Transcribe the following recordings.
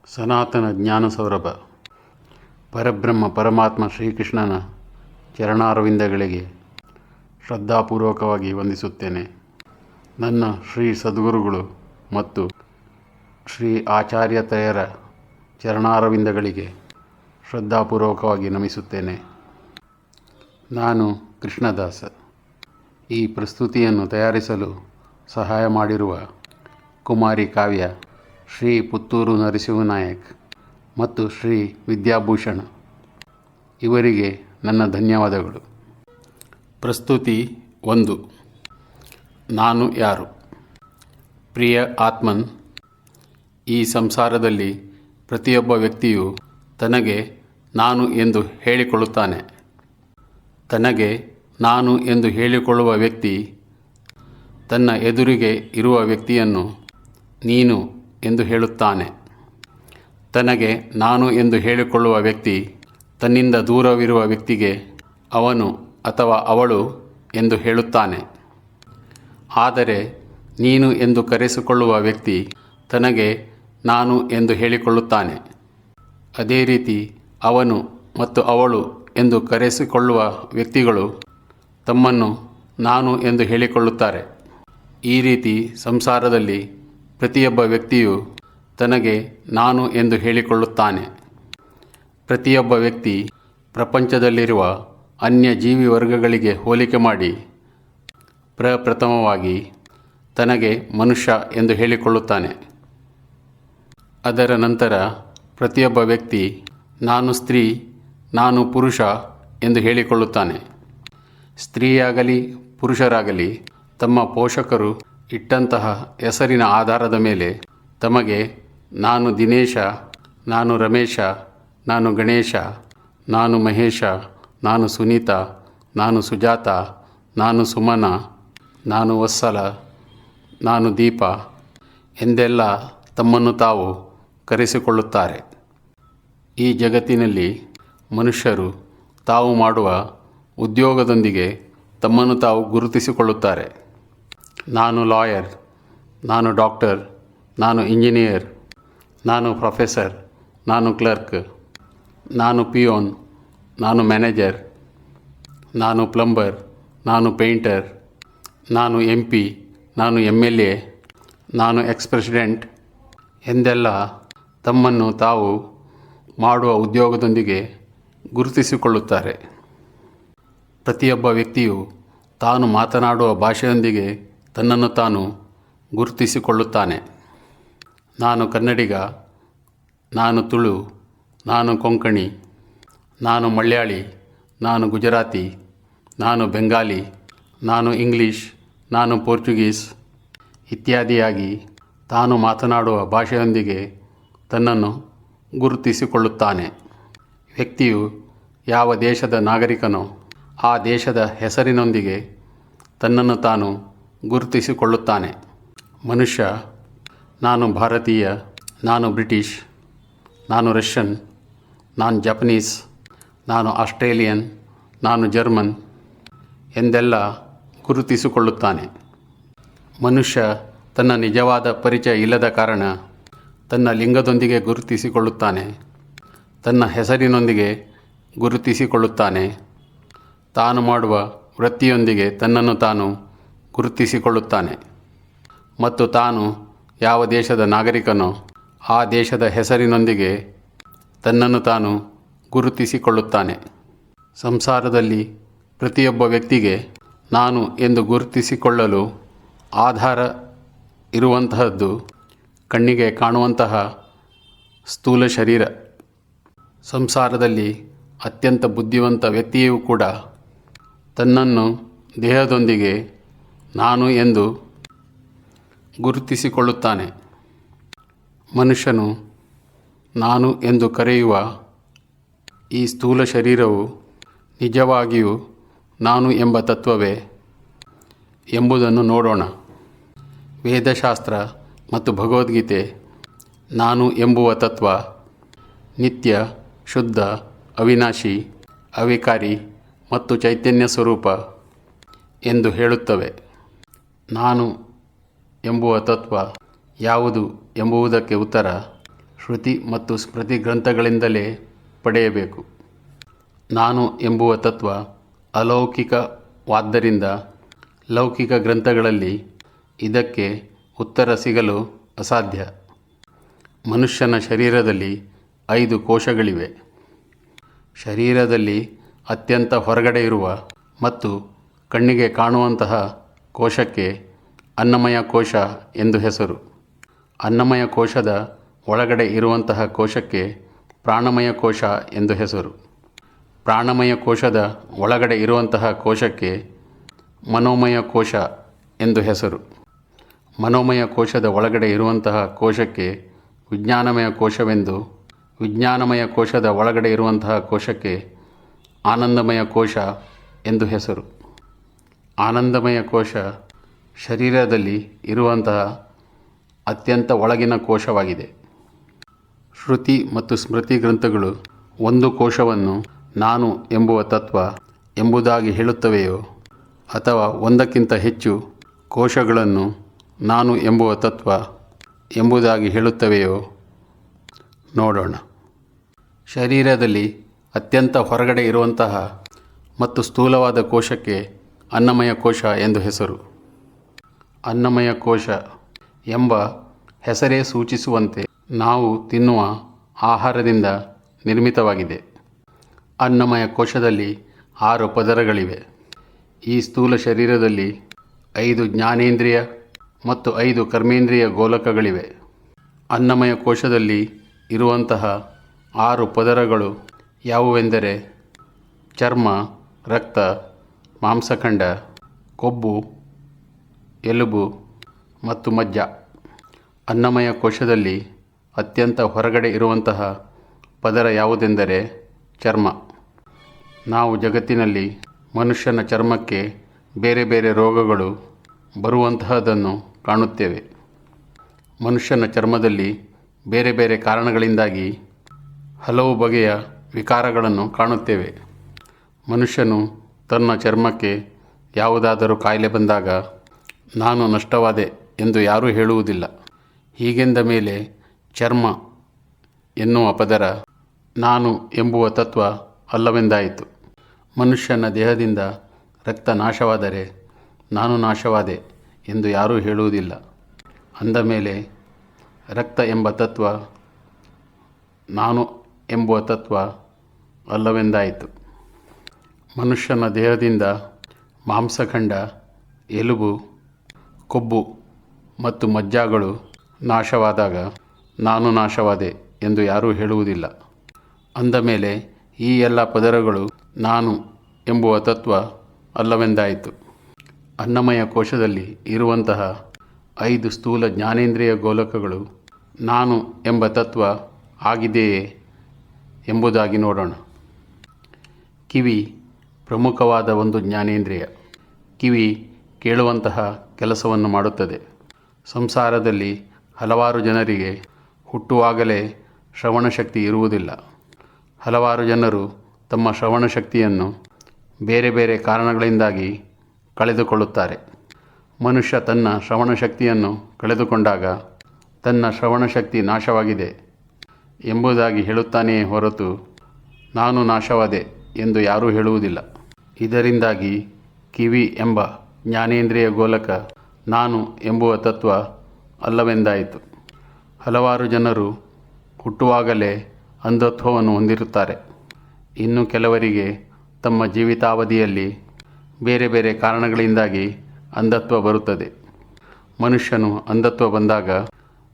ಸನಾತನ ಜ್ಞಾನ ಸೌರಭ ಪರಬ್ರಹ್ಮ ಪರಮಾತ್ಮ ಶ್ರೀಕೃಷ್ಣನ ಚರಣಾರವಿಂದಗಳಿಗೆ ಶ್ರದ್ಧಾಪೂರ್ವಕವಾಗಿ ವಂದಿಸುತ್ತೇನೆ. ನನ್ನ ಶ್ರೀ ಸದ್ಗುರುಗಳು ಮತ್ತು ಶ್ರೀ ಆಚಾರ್ಯತೆಯರ ಚರಣಾರವಿಂದಗಳಿಗೆ ಶ್ರದ್ಧಾಪೂರ್ವಕವಾಗಿ ನಮಿಸುತ್ತೇನೆ. ನಾನು ಕೃಷ್ಣದಾಸ. ಈ ಪ್ರಸ್ತುತಿಯನ್ನು ತಯಾರಿಸಲು ಸಹಾಯ ಮಾಡಿರುವ ಕುಮಾರಿ ಕಾವ್ಯ, ಶ್ರೀ ಪುತ್ತೂರು ನರಸಿಂಹನಾಯಕ್ ಮತ್ತು ಶ್ರೀ ವಿದ್ಯಾಭೂಷಣ ಇವರಿಗೆ ನನ್ನ ಧನ್ಯವಾದಗಳು. ಪ್ರಸ್ತುತಿ 1. ನಾನು ಯಾರು? ಪ್ರಿಯ ಆತ್ಮನ್, ಈ ಸಂಸಾರದಲ್ಲಿ ಪ್ರತಿಯೊಬ್ಬ ವ್ಯಕ್ತಿಯು ತನಗೆ ನಾನು ಎಂದು ಹೇಳಿಕೊಳ್ಳುತ್ತಾನೆ. ತನಗೆ ನಾನು ಎಂದು ಹೇಳಿಕೊಳ್ಳುವ ವ್ಯಕ್ತಿ ತನ್ನ ಎದುರಿಗೆ ಇರುವ ವ್ಯಕ್ತಿಯನ್ನು ನೀನು ಎಂದು ಹೇಳುತ್ತಾನೆ. ತನಗೆ ನಾನು ಎಂದು ಹೇಳಿಕೊಳ್ಳುವ ವ್ಯಕ್ತಿ ತನ್ನಿಂದ ದೂರವಿರುವ ವ್ಯಕ್ತಿಗೆ ಅವನು ಅಥವಾ ಅವಳು ಎಂದು ಹೇಳುತ್ತಾನೆ. ಆದರೆ ನೀನು ಎಂದು ಕರೆಸಿಕೊಳ್ಳುವ ವ್ಯಕ್ತಿ ತನಗೆ ನಾನು ಎಂದು ಹೇಳಿಕೊಳ್ಳುತ್ತಾನೆ. ಅದೇ ರೀತಿ ಅವನು ಮತ್ತು ಅವಳು ಎಂದು ಕರೆಸಿಕೊಳ್ಳುವ ವ್ಯಕ್ತಿಗಳು ತಮ್ಮನ್ನು ನಾನು ಎಂದು ಹೇಳಿಕೊಳ್ಳುತ್ತಾರೆ. ಈ ರೀತಿ ಸಂಸಾರದಲ್ಲಿ ಪ್ರತಿಯೊಬ್ಬ ವ್ಯಕ್ತಿಯು ತನಗೆ ನಾನು ಎಂದು ಹೇಳಿಕೊಳ್ಳುತ್ತಾನೆ. ಪ್ರತಿಯೊಬ್ಬ ವ್ಯಕ್ತಿ ಪ್ರಪಂಚದಲ್ಲಿರುವ ಅನ್ಯ ಜೀವಿ ವರ್ಗಗಳಿಗೆ ಹೋಲಿಕೆ ಮಾಡಿ ಪ್ರಪ್ರಥಮವಾಗಿ ತನಗೆ ಮನುಷ್ಯ ಎಂದು ಹೇಳಿಕೊಳ್ಳುತ್ತಾನೆ. ಅದರ ನಂತರ ಪ್ರತಿಯೊಬ್ಬ ವ್ಯಕ್ತಿ ನಾನು ಸ್ತ್ರೀ, ನಾನು ಪುರುಷ ಎಂದು ಹೇಳಿಕೊಳ್ಳುತ್ತಾನೆ. ಸ್ತ್ರೀಯಾಗಲಿ ಪುರುಷರಾಗಲಿ ತಮ್ಮ ಪೋಷಕರು ಇಟ್ಟಂತಹ ಹೆಸರಿನ ಆಧಾರದ ಮೇಲೆ ತಮಗೆ ನಾನು ದಿನೇಶ, ನಾನು ರಮೇಶ, ನಾನು ಗಣೇಶ, ನಾನು ಮಹೇಶ, ನಾನು ಸುನೀತಾ, ನಾನು ಸುಜಾತ, ನಾನು ಸುಮನ, ನಾನು ವತ್ಸಲ, ನಾನು ದೀಪ ಎಂದೆಲ್ಲ ತಮ್ಮನ್ನು ತಾವು ಕರೆಸಿಕೊಳ್ಳುತ್ತಾರೆ. ಈ ಜಗತ್ತಿನಲ್ಲಿ ಮನುಷ್ಯರು ತಾವು ಮಾಡುವ ಉದ್ಯೋಗದೊಂದಿಗೆ ತಮ್ಮನ್ನು ತಾವು ಗುರುತಿಸಿಕೊಳ್ಳುತ್ತಾರೆ. ನಾನು ಲಾಯರ್, ನಾನು ಡಾಕ್ಟರ್, ನಾನು ಇಂಜಿನಿಯರ್, ನಾನು ಪ್ರೊಫೆಸರ್, ನಾನು ಕ್ಲರ್ಕ್, ನಾನು ಪಿಯೋನ್, ನಾನು ಮ್ಯಾನೇಜರ್, ನಾನು ಪ್ಲಂಬರ್, ನಾನು ಪೇಂಟರ್, ನಾನು MP, ನಾನು MLA, ನಾನು ಎಕ್ಸ್-ಪ್ರೆಸಿಡೆಂಟ್ ಎಂದೆಲ್ಲ ತಮ್ಮನ್ನು ತಾವು ಮಾಡುವ ಉದ್ಯೋಗದೊಂದಿಗೆ ಗುರುತಿಸಿಕೊಳ್ಳುತ್ತಾರೆ. ಪ್ರತಿಯೊಬ್ಬ ವ್ಯಕ್ತಿಯು ತಾನು ಮಾತನಾಡುವ ಭಾಷೆಯೊಂದಿಗೆ ತನ್ನನ್ನು ತಾನು ಗುರುತಿಸಿಕೊಳ್ಳುತ್ತಾನೆ. ನಾನು ಕನ್ನಡಿಗ, ನಾನು ತುಳು, ನಾನು ಕೊಂಕಣಿ, ನಾನು ಮಲಯಾಳಿ, ನಾನು ಗುಜರಾತಿ, ನಾನು ಬೆಂಗಾಲಿ, ನಾನು ಇಂಗ್ಲೀಷ್, ನಾನು ಪೋರ್ಚುಗೀಸ್ ಇತ್ಯಾದಿಯಾಗಿ ತಾನು ಮಾತನಾಡುವ ಭಾಷೆಯೊಂದಿಗೆ ತನ್ನನ್ನು ಗುರುತಿಸಿಕೊಳ್ಳುತ್ತಾನೆ. ವ್ಯಕ್ತಿಯು ಯಾವ ದೇಶದ ನಾಗರಿಕನೋ ಆ ದೇಶದ ಹೆಸರಿನೊಂದಿಗೆ ತನ್ನನ್ನು ತಾನು ಗುರುತಿಸಿಕೊಳ್ಳುತ್ತಾನೆ. ಮನುಷ್ಯ ನಾನು ಭಾರತೀಯ, ನಾನು ಬ್ರಿಟಿಷ್, ನಾನು ರಷ್ಯನ್, ನಾನು ಜಪನೀಸ್, ನಾನು ಆಸ್ಟ್ರೇಲಿಯನ್, ನಾನು ಜರ್ಮನ್ ಎಂದೆಲ್ಲ ಗುರುತಿಸಿಕೊಳ್ಳುತ್ತಾನೆ. ಮನುಷ್ಯ ತನ್ನ ನಿಜವಾದ ಪರಿಚಯ ಇಲ್ಲದ ಕಾರಣ ತನ್ನ ಲಿಂಗದೊಂದಿಗೆ ಗುರುತಿಸಿಕೊಳ್ಳುತ್ತಾನೆ, ತನ್ನ ಹೆಸರಿನೊಂದಿಗೆ ಗುರುತಿಸಿಕೊಳ್ಳುತ್ತಾನೆ, ತಾನು ಮಾಡುವ ವೃತ್ತಿಯೊಂದಿಗೆ ತನ್ನನ್ನು ತಾನು ಗುರುತಿಸಿಕೊಳ್ಳುತ್ತಾನೆ ಮತ್ತು ತಾನು ಯಾವ ದೇಶದ ನಾಗರಿಕನೋ ಆ ದೇಶದ ಹೆಸರಿನೊಂದಿಗೆ ತನ್ನನ್ನು ತಾನು ಗುರುತಿಸಿಕೊಳ್ಳುತ್ತಾನೆ. ಸಂಸಾರದಲ್ಲಿ ಪ್ರತಿಯೊಬ್ಬ ವ್ಯಕ್ತಿಗೆ ನಾನು ಎಂದು ಗುರುತಿಸಿಕೊಳ್ಳಲು ಆಧಾರ ಇರುವಂತಹದ್ದು ಕಣ್ಣಿಗೆ ಕಾಣುವಂತಹ ಸ್ಥೂಲ ಶರೀರ. ಸಂಸಾರದಲ್ಲಿ ಅತ್ಯಂತ ಬುದ್ಧಿವಂತ ವ್ಯಕ್ತಿಯೂ ಕೂಡ ತನ್ನನ್ನು ದೇಹದೊಂದಿಗೆ ನಾನು ಎಂದು ಗುರುತಿಸಿಕೊಳ್ಳುತ್ತಾನೆ. ಮನುಷ್ಯನು ನಾನು ಎಂದು ಕರೆಯುವ ಈ ಸ್ಥೂಲ ಶರೀರವು ನಿಜವಾಗಿಯೂ ನಾನು ಎಂಬ ತತ್ವವೇ ಎಂಬುದನ್ನು ನೋಡೋಣ. ವೇದಶಾಸ್ತ್ರ ಮತ್ತು ಭಗವದ್ಗೀತೆ ನಾನು ಎಂಬುವ ತತ್ವ ನಿತ್ಯ, ಶುದ್ಧ, ಅವಿನಾಶಿ, ಅವಿಕಾರಿ ಮತ್ತು ಚೈತನ್ಯ ಸ್ವರೂಪ ಎಂದು ಹೇಳುತ್ತವೆ. ನಾನು ಎಂಬುವ ತತ್ವ ಯಾವುದು ಎಂಬುದಕ್ಕೆ ಉತ್ತರ ಶ್ರುತಿ ಮತ್ತು ಸ್ಮೃತಿ ಗ್ರಂಥಗಳಿಂದಲೇ ಪಡೆಯಬೇಕು. ನಾನು ಎಂಬುವ ತತ್ವ ಅಲೌಕಿಕವಾದ್ದರಿಂದ ಲೌಕಿಕ ಗ್ರಂಥಗಳಲ್ಲಿ ಇದಕ್ಕೆ ಉತ್ತರ ಸಿಗಲು ಅಸಾಧ್ಯ. ಮನುಷ್ಯನ ಶರೀರದಲ್ಲಿ 5 ಕೋಶಗಳಿವೆ. ಶರೀರದಲ್ಲಿ ಅತ್ಯಂತ ಹೊರಗಡೆ ಇರುವ ಮತ್ತು ಕಣ್ಣಿಗೆ ಕಾಣುವಂತಹ ಕೋಶಕ್ಕೆ ಅನ್ನಮಯ ಕೋಶ ಎಂದು ಹೆಸರು. ಅನ್ನಮಯ ಕೋಶದ ಒಳಗಡೆ ಇರುವಂತಹ ಕೋಶಕ್ಕೆ ಪ್ರಾಣಮಯ ಕೋಶ ಎಂದು ಹೆಸರು. ಪ್ರಾಣಮಯ ಕೋಶದ ಒಳಗಡೆ ಇರುವಂತಹ ಕೋಶಕ್ಕೆ ಮನೋಮಯ ಕೋಶ ಎಂದು ಹೆಸರು. ಮನೋಮಯ ಕೋಶದ ಒಳಗಡೆ ಇರುವಂತಹ ಕೋಶಕ್ಕೆ ವಿಜ್ಞಾನಮಯ ಕೋಶವೆಂದು, ವಿಜ್ಞಾನಮಯ ಕೋಶದ ಒಳಗಡೆ ಇರುವಂತಹ ಕೋಶಕ್ಕೆ ಆನಂದಮಯ ಕೋಶ ಎಂದು ಹೆಸರು. ಆನಂದಮಯ ಕೋಶ ಶರೀರದಲ್ಲಿ ಇರುವಂತಹ ಅತ್ಯಂತ ಒಳಗಿನ ಕೋಶವಾಗಿದೆ. ಶ್ರುತಿ ಮತ್ತು ಸ್ಮೃತಿ ಗ್ರಂಥಗಳು ಒಂದು ಕೋಶವನ್ನು ನಾನು ಎಂಬುವ ತತ್ವ ಎಂಬುದಾಗಿ ಹೇಳುತ್ತವೆಯೋ ಅಥವಾ ಒಂದಕ್ಕಿಂತ ಹೆಚ್ಚು ಕೋಶಗಳನ್ನು ನಾನು ಎಂಬುವ ತತ್ವ ಎಂಬುದಾಗಿ ಹೇಳುತ್ತವೆಯೋ ನೋಡೋಣ. ಶರೀರದಲ್ಲಿ ಅತ್ಯಂತ ಹೊರಗಡೆ ಇರುವಂತಹ ಮತ್ತು ಸ್ಥೂಲವಾದ ಕೋಶಕ್ಕೆ ಅನ್ನಮಯ ಕೋಶ ಎಂದು ಹೆಸರು. ಅನ್ನಮಯ ಕೋಶ ಎಂಬ ಹೆಸರೇ ಸೂಚಿಸುವಂತೆ ನಾವು ತಿನ್ನುವ ಆಹಾರದಿಂದ ನಿರ್ಮಿತವಾಗಿದೆ. ಅನ್ನಮಯ ಕೋಶದಲ್ಲಿ 6 ಪದರಗಳಿವೆ. ಈ ಸ್ಥೂಲ ಶರೀರದಲ್ಲಿ 5 ಜ್ಞಾನೇಂದ್ರಿಯ ಮತ್ತು 5 ಕರ್ಮೇಂದ್ರಿಯ ಗೋಲಕಗಳಿವೆ. ಅನ್ನಮಯ ಕೋಶದಲ್ಲಿ ಇರುವಂತಹ 6 ಪದರಗಳು ಯಾವುವೆಂದರೆ ಚರ್ಮ, ರಕ್ತ, ಮಾಂಸಖಂಡ, ಕೊಬ್ಬು, ಎಲುಬು ಮತ್ತು ಮಜ್ಜ. ಅನ್ನಮಯ ಕೋಶದಲ್ಲಿ ಅತ್ಯಂತ ಹೊರಗಡೆ ಇರುವಂತಹ ಪದರ ಯಾವುದೆಂದರೆ ಚರ್ಮ. ನಾವು ಜಗತ್ತಿನಲ್ಲಿ ಮನುಷ್ಯನ ಚರ್ಮಕ್ಕೆ ಬೇರೆ ಬೇರೆ ರೋಗಗಳು ಬರುವಂತಹದನ್ನು ಕಾಣುತ್ತೇವೆ. ಮನುಷ್ಯನ ಚರ್ಮದಲ್ಲಿ ಬೇರೆ ಬೇರೆ ಕಾರಣಗಳಿಂದಾಗಿ ಹಲವು ಬಗೆಯ ವಿಕಾರಗಳನ್ನು ಕಾಣುತ್ತೇವೆ. ಮನುಷ್ಯನು ತನ್ನ ಚರ್ಮಕ್ಕೆ ಯಾವುದಾದರೂ ಕಾಯಿಲೆ ಬಂದಾಗ ನಾನು ನಷ್ಟವಾದೆ ಎಂದು ಯಾರೂ ಹೇಳುವುದಿಲ್ಲ. ಹೀಗೆಂದ ಮೇಲೆ ಚರ್ಮ ಎನ್ನುವ ಪದರ ನಾನು ಎಂಬುವ ತತ್ವ ಅಲ್ಲವೆಂದಾಯಿತು. ಮನುಷ್ಯನ ದೇಹದಿಂದ ರಕ್ತ ನಾಶವಾದರೆ ನಾನು ನಾಶವಾದೆ ಎಂದು ಯಾರೂ ಹೇಳುವುದಿಲ್ಲ. ಅಂದ ಮೇಲೆ ರಕ್ತ ಎಂಬ ತತ್ವ ನಾನು ಎಂಬುವ ತತ್ವ ಅಲ್ಲವೆಂದಾಯಿತು. ಮನುಷ್ಯನ ದೇಹದಿಂದ ಮಾಂಸಖಂಡ, ಎಲುಬು, ಕೊಬ್ಬು ಮತ್ತು ಮಜ್ಜಾಗಳು ನಾಶವಾದಾಗ ನಾನು ನಾಶವಾದೆ ಎಂದು ಯಾರೂ ಹೇಳುವುದಿಲ್ಲ. ಅಂದ ಮೇಲೆ ಈ ಎಲ್ಲ ಪದರಗಳು ನಾನು ಎಂಬುವ ತತ್ವ ಅಲ್ಲವೆಂದಾಯಿತು. ಅನ್ನಮಯ ಕೋಶದಲ್ಲಿ ಇರುವಂತಹ 5 ಸ್ಥೂಲ ಜ್ಞಾನೇಂದ್ರಿಯ ಗೋಲಕಗಳು ನಾನು ಎಂಬ ತತ್ವ ಆಗಿದೆಯೇ ಎಂಬುದಾಗಿ ನೋಡೋಣ. ಕಿವಿ ಪ್ರಮುಖವಾದ ಒಂದು ಜ್ಞಾನೇಂದ್ರಿಯ. ಕಿವಿ ಕೇಳುವಂತಹ ಕೆಲಸವನ್ನು ಮಾಡುತ್ತದೆ. ಸಂಸಾರದಲ್ಲಿ ಹಲವಾರು ಜನರಿಗೆ ಹುಟ್ಟುವಾಗಲೇ ಶ್ರವಣಶಕ್ತಿ ಇರುವುದಿಲ್ಲ. ಹಲವಾರು ಜನರು ತಮ್ಮ ಶ್ರವಣಶಕ್ತಿಯನ್ನು ಬೇರೆ ಬೇರೆ ಕಾರಣಗಳಿಂದಾಗಿ ಕಳೆದುಕೊಳ್ಳುತ್ತಾರೆ. ಮನುಷ್ಯ ತನ್ನ ಶ್ರವಣಶಕ್ತಿಯನ್ನು ಕಳೆದುಕೊಂಡಾಗ ತನ್ನ ಶ್ರವಣಶಕ್ತಿ ನಾಶವಾಗಿದೆ ಎಂಬುದಾಗಿ ಹೇಳುತ್ತಾನೆಯೇ ಹೊರತು ನಾನು ನಾಶವಾದೆ ಎಂದು ಯಾರೂ ಹೇಳುವುದಿಲ್ಲ. ಇದರಿಂದಾಗಿ ಕಿವಿ ಎಂಬ ಜ್ಞಾನೇಂದ್ರಿಯ ಗೋಲಕ ನಾನು ಎಂಬುವ ತತ್ವ ಅಲ್ಲವೆಂದಾಯಿತು. ಹಲವಾರು ಜನರು ಹುಟ್ಟುವಾಗಲೇ ಅಂಧತ್ವವನ್ನು ಹೊಂದಿರುತ್ತಾರೆ. ಇನ್ನು ಕೆಲವರಿಗೆ ತಮ್ಮ ಜೀವಿತಾವಧಿಯಲ್ಲಿ ಬೇರೆ ಬೇರೆ ಕಾರಣಗಳಿಂದಾಗಿ ಅಂಧತ್ವ ಬರುತ್ತದೆ. ಮನುಷ್ಯನು ಅಂಧತ್ವ ಬಂದಾಗ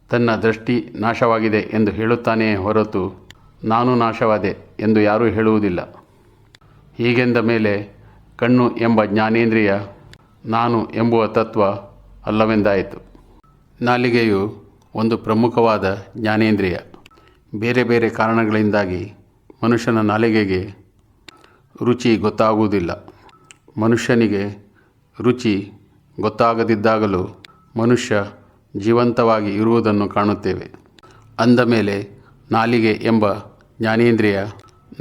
ತನ್ನ ದೃಷ್ಟಿ ನಾಶವಾಗಿದೆ ಎಂದು ಹೇಳುತ್ತಾನೆಯೇ ಹೊರತು ನಾನು ನಾಶವಾದೆ ಎಂದು ಯಾರೂ ಹೇಳುವುದಿಲ್ಲ. ಹೀಗೆಂದ ಮೇಲೆ ಕಣ್ಣು ಎಂಬ ಜ್ಞಾನೇಂದ್ರಿಯ ನಾನು ಎಂಬುವ ತತ್ವ ಅಲ್ಲವೆಂದಾಯಿತು. ನಾಲಿಗೆಯು ಒಂದು ಪ್ರಮುಖವಾದ ಜ್ಞಾನೇಂದ್ರಿಯ. ಬೇರೆ ಬೇರೆ ಕಾರಣಗಳಿಂದಾಗಿ ಮನುಷ್ಯನ ನಾಲಿಗೆಗೆ ರುಚಿ ಗೊತ್ತಾಗುವುದಿಲ್ಲ. ಮನುಷ್ಯನಿಗೆ ರುಚಿ ಗೊತ್ತಾಗದಿದ್ದಾಗಲೂ ಮನುಷ್ಯ ಜೀವಂತವಾಗಿ ಇರುವುದನ್ನು ಕಾಣುತ್ತೇವೆ. ಅಂದ ಮೇಲೆ ನಾಲಿಗೆ ಎಂಬ ಜ್ಞಾನೇಂದ್ರಿಯ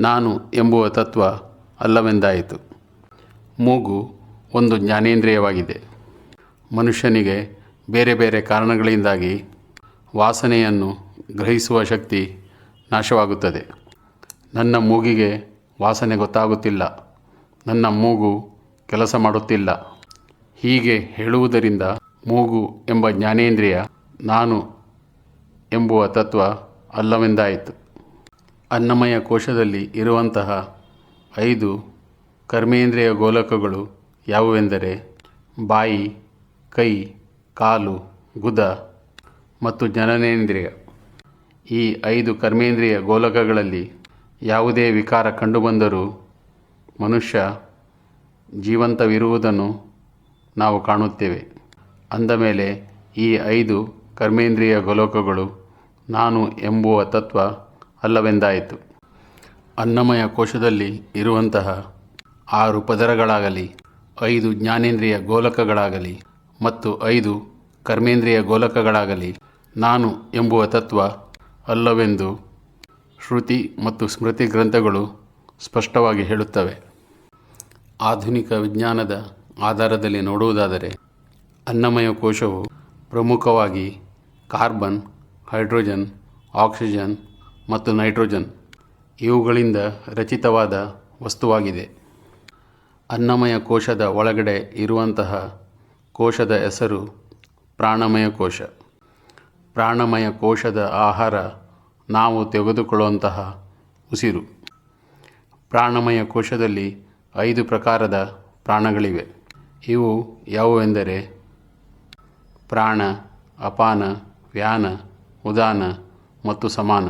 ನಾನು ಎಂಬುವ ತತ್ವ ಅಲ್ಲವೆಂದಾಯಿತು. ಮೂಗು ಒಂದು ಜ್ಞಾನೇಂದ್ರಿಯವಾಗಿದೆ. ಮನುಷ್ಯನಿಗೆ ಬೇರೆ ಬೇರೆ ಕಾರಣಗಳಿಂದಾಗಿ ವಾಸನೆಯನ್ನು ಗ್ರಹಿಸುವ ಶಕ್ತಿ ನಾಶವಾಗುತ್ತದೆ. ನನ್ನ ಮೂಗಿಗೆ ವಾಸನೆ ಗೊತ್ತಾಗುತ್ತಿಲ್ಲ, ನನ್ನ ಮೂಗು ಕೆಲಸ ಮಾಡುತ್ತಿಲ್ಲ. ಹೀಗೆ ಹೇಳುವುದರಿಂದ ಮೂಗು ಎಂಬ ಜ್ಞಾನೇಂದ್ರಿಯ ನಾನು ಎಂಬುವ ತತ್ವ ಅಲ್ಲವೆಂದಾಯಿತು. ಅನ್ನಮಯ ಕೋಶದಲ್ಲಿ ಇರುವಂತಹ 5 ಕರ್ಮೇಂದ್ರಿಯ ಗೋಲಕಗಳು ಯಾವುವೆಂದರೆ ಬಾಯಿ, ಕೈ, ಕಾಲು, ಗುದ ಮತ್ತು ಜನನೇಂದ್ರಿಯ. ಈ 5 ಕರ್ಮೇಂದ್ರಿಯ ಗೋಲಕಗಳಲ್ಲಿ ಯಾವುದೇ ವಿಕಾರ ಕಂಡುಬಂದರೂ ಮನುಷ್ಯ ಜೀವಂತವಿರುವುದನ್ನು ನಾವು ಕಾಣುತ್ತೇವೆ. ಅಂದಮೇಲೆ ಈ 5 ಕರ್ಮೇಂದ್ರಿಯ ಗೋಲಕಗಳು ನಾನು ಎಂಬುವ ತತ್ವ ಅಲ್ಲವೆಂದಾಯಿತು. ಅನ್ನಮಯ ಕೋಶದಲ್ಲಿ ಇರುವಂತಹ 6 ಪದರಗಳಾಗಲಿ, 5 ಜ್ಞಾನೇಂದ್ರಿಯ ಗೋಲಕಗಳಾಗಲಿ ಮತ್ತು 5 ಕರ್ಮೇಂದ್ರಿಯ ಗೋಲಕಗಳಾಗಲಿ ನಾನು ಎಂಬುವ ತತ್ವ ಅಲ್ಲವೆಂದು ಶ್ರುತಿ ಮತ್ತು ಸ್ಮೃತಿ ಗ್ರಂಥಗಳು ಸ್ಪಷ್ಟವಾಗಿ ಹೇಳುತ್ತವೆ. ಆಧುನಿಕ ವಿಜ್ಞಾನದ ಆಧಾರದಲ್ಲಿ ನೋಡುವುದಾದರೆ ಅನ್ನಮಯ ಕೋಶವು ಪ್ರಮುಖವಾಗಿ ಕಾರ್ಬನ್, ಹೈಡ್ರೋಜನ್, ಆಕ್ಸಿಜನ್ ಮತ್ತು ನೈಟ್ರೋಜನ್ ಇವುಗಳಿಂದ ರಚಿತವಾದ ವಸ್ತುವಾಗಿದೆ. ಅನ್ನಮಯ ಕೋಶದ ಒಳಗಡೆ ಇರುವಂತಹ ಕೋಶದ ಹೆಸರು ಪ್ರಾಣಮಯ ಕೋಶ. ಪ್ರಾಣಮಯ ಕೋಶದ ಆಹಾರ ನಾವು ತೆಗೆದುಕೊಳ್ಳುವಂತಹ ಉಸಿರು. ಪ್ರಾಣಮಯ ಕೋಶದಲ್ಲಿ 5 ಪ್ರಕಾರದ ಪ್ರಾಣಗಳಿವೆ. ಇವು ಯಾವುವೆಂದರೆ ಪ್ರಾಣ, ಅಪಾನ, ವ್ಯಾನ, ಉದಾನ ಮತ್ತು ಸಮಾನ.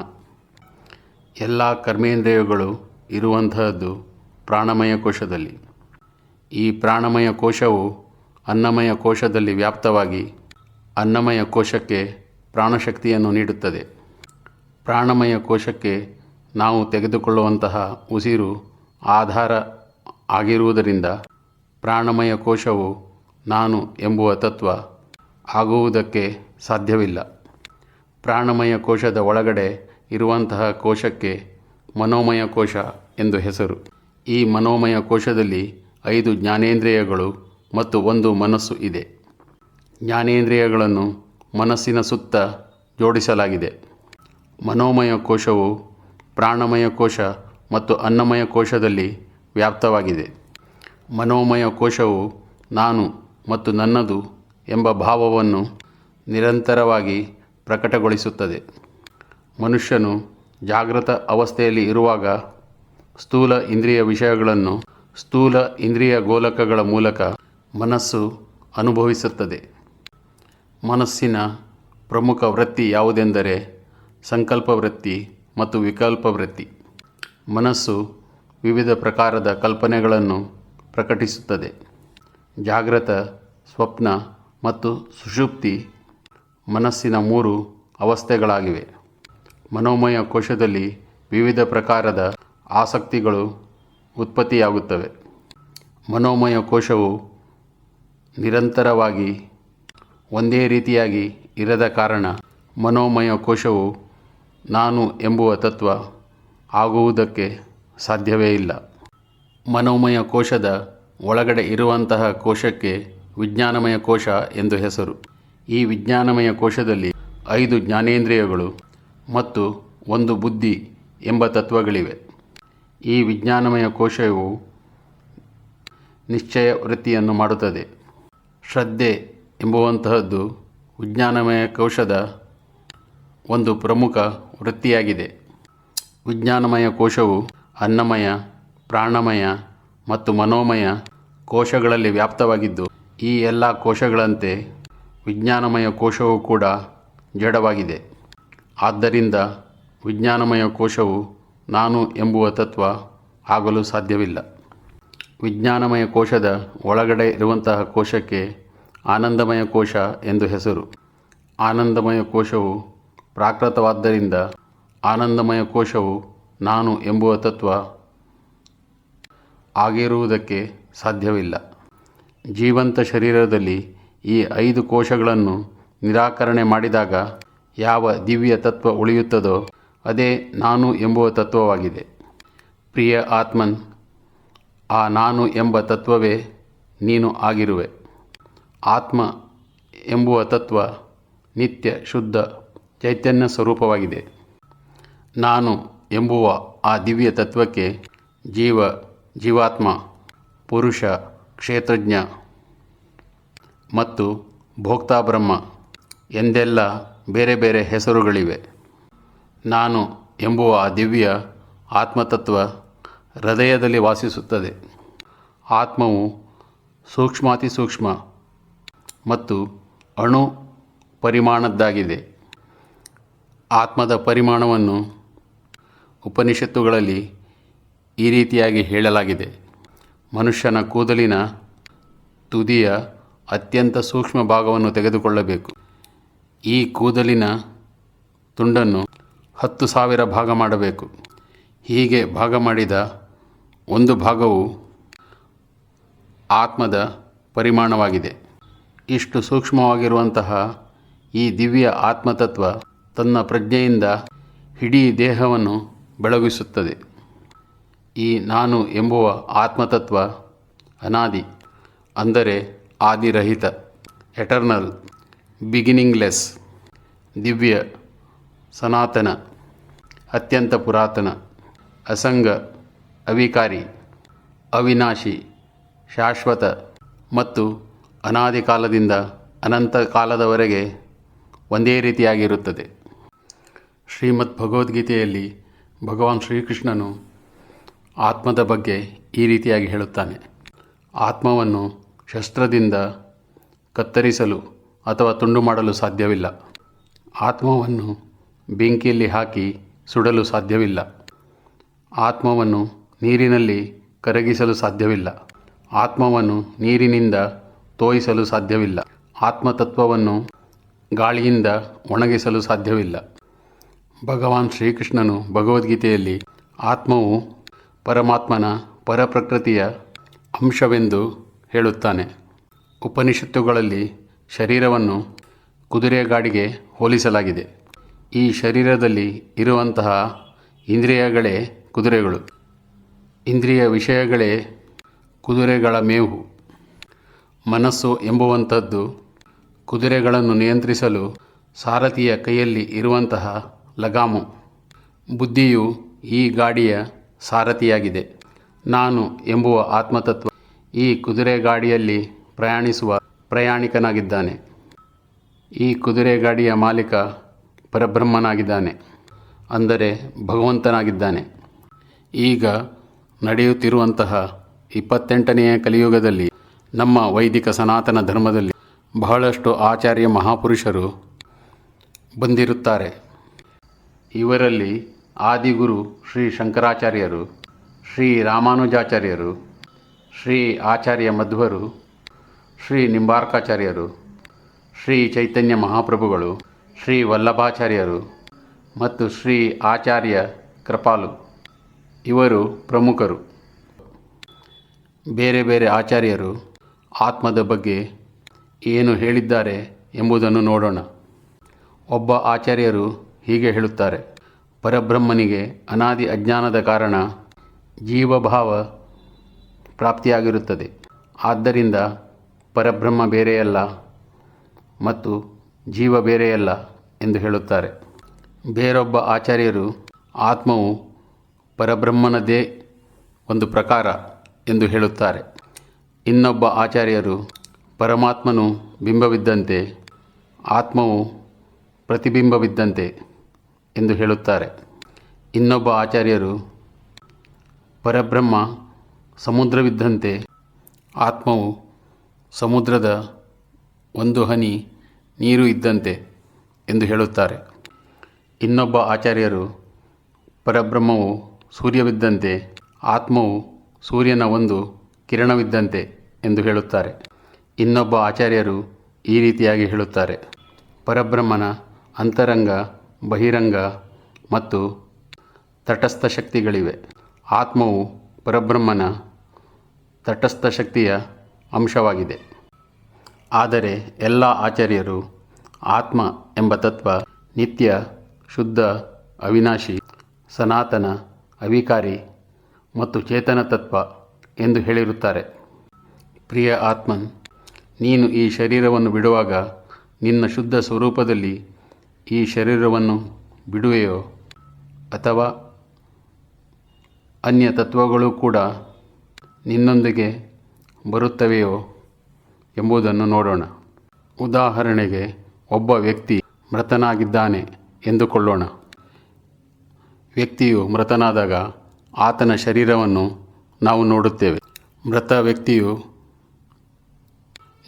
ಎಲ್ಲ ಕರ್ಮೇಂದ್ರಿಯಗಳು ಇರುವಂತಹದ್ದು ಪ್ರಾಣಮಯ ಕೋಶದಲ್ಲಿ. ಈ ಪ್ರಾಣಮಯ ಕೋಶವು ಅನ್ನಮಯ ಕೋಶದಲ್ಲಿ ವ್ಯಾಪ್ತವಾಗಿ ಅನ್ನಮಯ ಕೋಶಕ್ಕೆ ಪ್ರಾಣಶಕ್ತಿಯನ್ನು ನೀಡುತ್ತದೆ. ಪ್ರಾಣಮಯ ಕೋಶಕ್ಕೆ ನಾವು ತೆಗೆದುಕೊಳ್ಳುವಂತಹ ಉಸಿರು ಆಧಾರ ಆಗಿರುವುದರಿಂದ ಪ್ರಾಣಮಯ ಕೋಶವು ನಾನು ಎಂಬುವ ತತ್ವ ಆಗುವುದಕ್ಕೆ ಸಾಧ್ಯವಿಲ್ಲ. ಪ್ರಾಣಮಯ ಕೋಶದ ಒಳಗಡೆ ಇರುವಂತಹ ಕೋಶಕ್ಕೆ ಮನೋಮಯ ಕೋಶ ಎಂದು ಹೆಸರು. ಈ ಮನೋಮಯ ಕೋಶದಲ್ಲಿ 5 ಜ್ಞಾನೇಂದ್ರಿಯಗಳು ಮತ್ತು 1 ಮನಸ್ಸು ಇದೆ. ಜ್ಞಾನೇಂದ್ರಿಯಗಳನ್ನು ಮನಸ್ಸಿನ ಸುತ್ತ ಜೋಡಿಸಲಾಗಿದೆ. ಮನೋಮಯ ಕೋಶವು ಪ್ರಾಣಮಯ ಕೋಶ ಮತ್ತು ಅನ್ನಮಯ ಕೋಶದಲ್ಲಿ ವ್ಯಾಪ್ತವಾಗಿದೆ. ಮನೋಮಯ ಕೋಶವು ನಾನು ಮತ್ತು ನನ್ನದು ಎಂಬ ಭಾವವನ್ನು ನಿರಂತರವಾಗಿ ಪ್ರಕಟಗೊಳಿಸುತ್ತದೆ. ಮನುಷ್ಯನು ಜಾಗೃತ ಅವಸ್ಥೆಯಲ್ಲಿ ಇರುವಾಗ ಸ್ಥೂಲ ಇಂದ್ರಿಯ ವಿಷಯಗಳನ್ನು ಸ್ಥೂಲ ಇಂದ್ರಿಯ ಗೋಲಕಗಳ ಮೂಲಕ ಮನಸ್ಸು ಅನುಭವಿಸುತ್ತದೆ. ಮನಸ್ಸಿನ ಪ್ರಮುಖ ವೃತ್ತಿ ಯಾವುದೆಂದರೆ ಸಂಕಲ್ಪ ವೃತ್ತಿ ಮತ್ತು ವಿಕಲ್ಪ ವೃತ್ತಿ. ಮನಸ್ಸು ವಿವಿಧ ಪ್ರಕಾರದ ಕಲ್ಪನೆಗಳನ್ನು ಪ್ರಕಟಿಸುತ್ತದೆ. ಜಾಗೃತ, ಸ್ವಪ್ನ ಮತ್ತು ಸುಷುಪ್ತಿ ಮನಸ್ಸಿನ 3 ಅವಸ್ಥೆಗಳಾಗಿವೆ. ಮನೋಮಯ ಕೋಶದಲ್ಲಿ ವಿವಿಧ ಪ್ರಕಾರದ ಆಸಕ್ತಿಗಳು ಉತ್ಪತ್ತಿಯಾಗುತ್ತವೆ. ಮನೋಮಯ ಕೋಶವು ನಿರಂತರವಾಗಿ ಒಂದೇ ರೀತಿಯಾಗಿ ಇರದ ಕಾರಣ ಮನೋಮಯ ಕೋಶವು ನಾನು ಎಂಬುವ ತತ್ವ ಆಗುವುದಕ್ಕೆ ಸಾಧ್ಯವೇ ಇಲ್ಲ. ಮನೋಮಯ ಕೋಶದ ಒಳಗಡೆ ಇರುವಂತಹ ಕೋಶಕ್ಕೆ ವಿಜ್ಞಾನಮಯ ಕೋಶ ಎಂದು ಹೆಸರು. ಈ ವಿಜ್ಞಾನಮಯ ಕೋಶದಲ್ಲಿ 5 ಜ್ಞಾನೇಂದ್ರಿಯಗಳು ಮತ್ತು 1 ಬುದ್ಧಿ ಎಂಬ ತತ್ವಗಳಿವೆ. ಈ ವಿಜ್ಞಾನಮಯ ಕೋಶವು ನಿಶ್ಚಯ ವೃತ್ತಿಯನ್ನು ಮಾಡುತ್ತದೆ. ಶ್ರದ್ಧೆ ಎಂಬುವಂತಹದ್ದು ವಿಜ್ಞಾನಮಯ ಕೋಶದ ಒಂದು ಪ್ರಮುಖ ವೃತ್ತಿಯಾಗಿದೆ. ವಿಜ್ಞಾನಮಯ ಕೋಶವು ಅನ್ನಮಯ, ಪ್ರಾಣಮಯ ಮತ್ತು ಮನೋಮಯ ಕೋಶಗಳಲ್ಲಿ ವ್ಯಾಪ್ತವಾಗಿದ್ದು, ಈ ಎಲ್ಲ ಕೋಶಗಳಂತೆ ವಿಜ್ಞಾನಮಯ ಕೋಶವೂ ಕೂಡ ಜಡವಾಗಿದೆ. ಆದ್ದರಿಂದ ವಿಜ್ಞಾನಮಯ ಕೋಶವು ನಾನು ಎಂಬುವ ತತ್ವ ಆಗಲು ಸಾಧ್ಯವಿಲ್ಲ. ವಿಜ್ಞಾನಮಯ ಕೋಶದ ಒಳಗಡೆ ಇರುವಂತಹ ಕೋಶಕ್ಕೆ ಆನಂದಮಯ ಕೋಶ ಎಂದು ಹೆಸರು. ಆನಂದಮಯ ಕೋಶವು ಪ್ರಾಕೃತವಾದ್ದರಿಂದ ಆನಂದಮಯ ಕೋಶವು ನಾನು ಎಂಬುವ ತತ್ವ ಆಗಿರುವುದಕ್ಕೆ ಸಾಧ್ಯವಿಲ್ಲ. ಜೀವಂತ ಶರೀರದಲ್ಲಿ ಈ 5 ಕೋಶಗಳನ್ನು ನಿರಾಕರಣೆ ಮಾಡಿದಾಗ ಯಾವ ದಿವ್ಯ ತತ್ವ ಉಳಿಯುತ್ತದೋ ಅದೇ ನಾನು ಎಂಬುವ ತತ್ವವಾಗಿದೆ. ಪ್ರಿಯ ಆತ್ಮನ್, ಆ ನಾನು ಎಂಬ ತತ್ವವೇ ನೀನು ಆಗಿರುವೆ. ಆತ್ಮ ಎಂಬುವ ತತ್ವ ನಿತ್ಯ, ಶುದ್ಧ ಚೈತನ್ಯ ಸ್ವರೂಪವಾಗಿದೆ. ನಾನು ಎಂಬುವ ಆ ದಿವ್ಯ ತತ್ವಕ್ಕೆ ಜೀವ, ಜೀವಾತ್ಮ, ಪುರುಷ, ಕ್ಷೇತ್ರಜ್ಞ ಮತ್ತು ಭೋಕ್ತಾ ಬ್ರಹ್ಮ ಎಂದೆಲ್ಲ ಬೇರೆ ಬೇರೆ ಹೆಸರುಗಳಿವೆ. ನಾನು ಎಂಬುವ ಆ ದಿವ್ಯ ಆತ್ಮತತ್ವ ಹೃದಯದಲ್ಲಿ ವಾಸಿಸುತ್ತದೆ. ಆತ್ಮವು ಸೂಕ್ಷ್ಮಾತಿ ಸೂಕ್ಷ್ಮ ಮತ್ತು ಅಣು ಪರಿಮಾಣದ್ದಾಗಿದೆ. ಆತ್ಮದ ಪರಿಮಾಣವನ್ನು ಉಪನಿಷತ್ತುಗಳಲ್ಲಿ ಈ ರೀತಿಯಾಗಿ ಹೇಳಲಾಗಿದೆ. ಮನುಷ್ಯನ ಕೂದಲಿನ ತುದಿಯ ಅತ್ಯಂತ ಸೂಕ್ಷ್ಮ ಭಾಗವನ್ನು ತೆಗೆದುಕೊಳ್ಳಬೇಕು. ಈ ಕೂದಲಿನ ತುಂಡನ್ನು 10,000 ಭಾಗ ಮಾಡಬೇಕು. ಹೀಗೆ ಭಾಗ ಮಾಡಿದ ಒಂದು ಭಾಗವು ಆತ್ಮದ ಪರಿಮಾಣವಾಗಿದೆ. ಇಷ್ಟು ಸೂಕ್ಷ್ಮವಾಗಿರುವಂತಹ ಈ ದಿವ್ಯ ಆತ್ಮತತ್ವ ತನ್ನ ಪ್ರಜ್ಞೆಯಿಂದ ಇಡೀ ದೇಹವನ್ನು ಬೆಳಗಿಸುತ್ತದೆ. ಈ ನಾನು ಎಂಬುವ ಆತ್ಮತತ್ವ ಅನಾದಿ, ಅಂದರೆ ಆದಿರಹಿತ, ಎಟರ್ನಲ್, ಬಿಗಿನಿಂಗ್ಲೆಸ್, ದಿವ್ಯ, ಸನಾತನ, ಅತ್ಯಂತ ಪುರಾತನ, ಅಸಂಗ, ಅವಿಕಾರಿ, ಅವಿನಾಶಿ, ಶಾಶ್ವತ ಮತ್ತು ಅನಾದಿ ಕಾಲದಿಂದ ಅನಂತ ಕಾಲದವರೆಗೆ ಒಂದೇ ರೀತಿಯಾಗಿರುತ್ತದೆ. ಶ್ರೀಮದ್ ಭಗವದ್ಗೀತೆಯಲ್ಲಿ ಭಗವಾನ್ ಶ್ರೀಕೃಷ್ಣನು ಆತ್ಮದ ಬಗ್ಗೆ ಈ ರೀತಿಯಾಗಿ ಹೇಳುತ್ತಾನೆ. ಆತ್ಮವನ್ನು ಶಸ್ತ್ರದಿಂದ ಕತ್ತರಿಸಲು ಅಥವಾ ತುಂಡು ಮಾಡಲು ಸಾಧ್ಯವಿಲ್ಲ. ಆತ್ಮವನ್ನು ಬೆಂಕಿಯಲ್ಲಿ ಹಾಕಿ ಸುಡಲು ಸಾಧ್ಯವಿಲ್ಲ. ಆತ್ಮವನ್ನು ನೀರಿನಲ್ಲಿ ಕರಗಿಸಲು ಸಾಧ್ಯವಿಲ್ಲ. ಆತ್ಮವನ್ನು ನೀರಿನಿಂದ ತೋಯಿಸಲು ಸಾಧ್ಯವಿಲ್ಲ. ಆತ್ಮತತ್ವವನ್ನು ಗಾಳಿಯಿಂದ ಒಣಗಿಸಲು ಸಾಧ್ಯವಿಲ್ಲ. ಭಗವಾನ್ ಶ್ರೀಕೃಷ್ಣನು ಭಗವದ್ಗೀತೆಯಲ್ಲಿ ಆತ್ಮವು ಪರಮಾತ್ಮನ ಪರಪ್ರಕೃತಿಯ ಅಂಶವೆಂದು ಹೇಳುತ್ತಾನೆ. ಉಪನಿಷತ್ತುಗಳಲ್ಲಿ ಶರೀರವನ್ನು ಕುದುರೆ ಗಾಡಿಗೆ ಹೋಲಿಸಲಾಗಿದೆ. ಈ ಶರೀರದಲ್ಲಿ ಇರುವಂತಹ ಇಂದ್ರಿಯಗಳೇ ಕುದುರೆಗಳು. ಇಂದ್ರಿಯ ವಿಷಯಗಳೇ ಕುದುರೆಗಳ ಮೇವು. ಮನಸ್ಸು ಎಂಬುವಂಥದ್ದು ಕುದುರೆಗಳನ್ನು ನಿಯಂತ್ರಿಸಲು ಸಾರಥಿಯ ಕೈಯಲ್ಲಿ ಇರುವಂತಹ ಲಗಾಮು. ಬುದ್ಧಿಯು ಈ ಗಾಡಿಯ ಸಾರಥಿಯಾಗಿದೆ. ನಾನು ಎಂಬುವ ಆತ್ಮತತ್ವ ಈ ಕುದುರೆ ಗಾಡಿಯಲ್ಲಿ ಪ್ರಯಾಣಿಸುವ ಪ್ರಯಾಣಿಕನಾಗಿದ್ದಾನೆ. ಈ ಕುದುರೆ ಗಾಡಿಯ ಮಾಲೀಕ ಪರಬ್ರಹ್ಮನಾಗಿದ್ದಾನೆ, ಅಂದರೆ ಭಗವಂತನಾಗಿದ್ದಾನೆ. ಈಗ ನಡೆಯುತ್ತಿರುವಂತಹ 28ನೆಯ ಕಲಿಯುಗದಲ್ಲಿ ನಮ್ಮ ವೈದಿಕ ಸನಾತನ ಧರ್ಮದಲ್ಲಿ ಬಹಳಷ್ಟು ಆಚಾರ್ಯ ಮಹಾಪುರುಷರು ಬಂದಿರುತ್ತಾರೆ. ಇವರಲ್ಲಿ ಆದಿಗುರು ಶ್ರೀ ಶಂಕರಾಚಾರ್ಯರು, ಶ್ರೀ ರಾಮಾನುಜಾಚಾರ್ಯರು, ಶ್ರೀ ಆಚಾರ್ಯ ಮಧ್ವರು, ಶ್ರೀ ನಿಂಬಾರ್ಕಾಚಾರ್ಯರು, ಶ್ರೀ ಚೈತನ್ಯ ಮಹಾಪ್ರಭುಗಳು, ಶ್ರೀ ವಲ್ಲಭಾಚಾರ್ಯರು ಮತ್ತು ಶ್ರೀ ಆಚಾರ್ಯ ಕೃಪಾಲು ಇವರು ಪ್ರಮುಖರು. ಬೇರೆ ಬೇರೆ ಆಚಾರ್ಯರು ಆತ್ಮದ ಬಗ್ಗೆ ಏನು ಹೇಳಿದ್ದಾರೆ ಎಂಬುದನ್ನು ನೋಡೋಣ. ಒಬ್ಬ ಆಚಾರ್ಯರು ಹೀಗೆ ಹೇಳುತ್ತಾರೆ: ಪರಬ್ರಹ್ಮನಿಗೆ ಅನಾದಿ ಅಜ್ಞಾನದ ಕಾರಣ ಜೀವಭಾವ ಪ್ರಾಪ್ತಿಯಾಗಿರುತ್ತದೆ. ಆದ್ದರಿಂದ ಪರಬ್ರಹ್ಮ ಬೇರೆಯಲ್ಲ ಮತ್ತು ಜೀವ ಬೇರೆಯಲ್ಲ ಎಂದು ಹೇಳುತ್ತಾರೆ. ಬೇರೊಬ್ಬ ಆಚಾರ್ಯರು ಆತ್ಮವು ಪರಬ್ರಹ್ಮನದೇ ಒಂದು ಪ್ರಕಾರ ಎಂದು ಹೇಳುತ್ತಾರೆ. ಇನ್ನೊಬ್ಬ ಆಚಾರ್ಯರು ಪರಮಾತ್ಮನು ಬಿಂಬವಿದ್ದಂತೆ ಆತ್ಮವು ಪ್ರತಿಬಿಂಬವಿದ್ದಂತೆ ಎಂದು ಹೇಳುತ್ತಾರೆ. ಇನ್ನೊಬ್ಬ ಆಚಾರ್ಯರು ಪರಬ್ರಹ್ಮ ಸಮುದ್ರವಿದ್ದಂತೆ ಆತ್ಮವು ಸಮುದ್ರದ ಒಂದು ಹನಿ ನೀರು ಇದ್ದಂತೆ ಎಂದು ಹೇಳುತ್ತಾರೆ. ಇನ್ನೊಬ್ಬ ಆಚಾರ್ಯರು ಪರಬ್ರಹ್ಮವು ಸೂರ್ಯವಿದ್ದಂತೆ ಆತ್ಮವು ಸೂರ್ಯನ ಒಂದು ಕಿರಣವಿದ್ದಂತೆ ಎಂದು ಹೇಳುತ್ತಾರೆ. ಇನ್ನೊಬ್ಬ ಆಚಾರ್ಯರು ಈ ರೀತಿಯಾಗಿ ಹೇಳುತ್ತಾರೆ: ಪರಬ್ರಹ್ಮನ ಅಂತರಂಗ, ಬಹಿರಂಗ ಮತ್ತು ತಟಸ್ಥ ಶಕ್ತಿಗಳಿವೆ. ಆತ್ಮವು ಪರಬ್ರಹ್ಮನ ತಟಸ್ಥ ಶಕ್ತಿಯ ಅಂಶವಾಗಿದೆ. ಆದರೆ ಎಲ್ಲ ಆಚಾರ್ಯರು ಆತ್ಮ ಎಂಬ ತತ್ವ ನಿತ್ಯ, ಶುದ್ಧ, ಅವಿನಾಶಿ, ಸನಾತನ, ಅವಿಕಾರಿ ಮತ್ತು ಚೇತನ ತತ್ವ ಎಂದು ಹೇಳಿರುತ್ತಾರೆ. ಪ್ರಿಯ ಆತ್ಮನ್, ನೀನು ಈ ಶರೀರವನ್ನು ಬಿಡುವಾಗ ನಿನ್ನ ಶುದ್ಧ ಸ್ವರೂಪದಲ್ಲಿ ಈ ಶರೀರವನ್ನು ಬಿಡುವೆಯೋ ಅಥವಾ ಅನ್ಯ ತತ್ವಗಳು ಕೂಡ ನಿನ್ನೊಂದಿಗೆ ಬರುತ್ತವೆಯೋ ಎಂಬುದನ್ನು ನೋಡೋಣ. ಉದಾಹರಣೆಗೆ, ಒಬ್ಬ ವ್ಯಕ್ತಿ ಮೃತನಾಗಿದ್ದಾನೆ ಎಂದುಕೊಳ್ಳೋಣ. ವ್ಯಕ್ತಿಯು ಮೃತನಾದಾಗ ಆತನ ಶರೀರವನ್ನು ನಾವು ನೋಡುತ್ತೇವೆ. ಮೃತ ವ್ಯಕ್ತಿಯು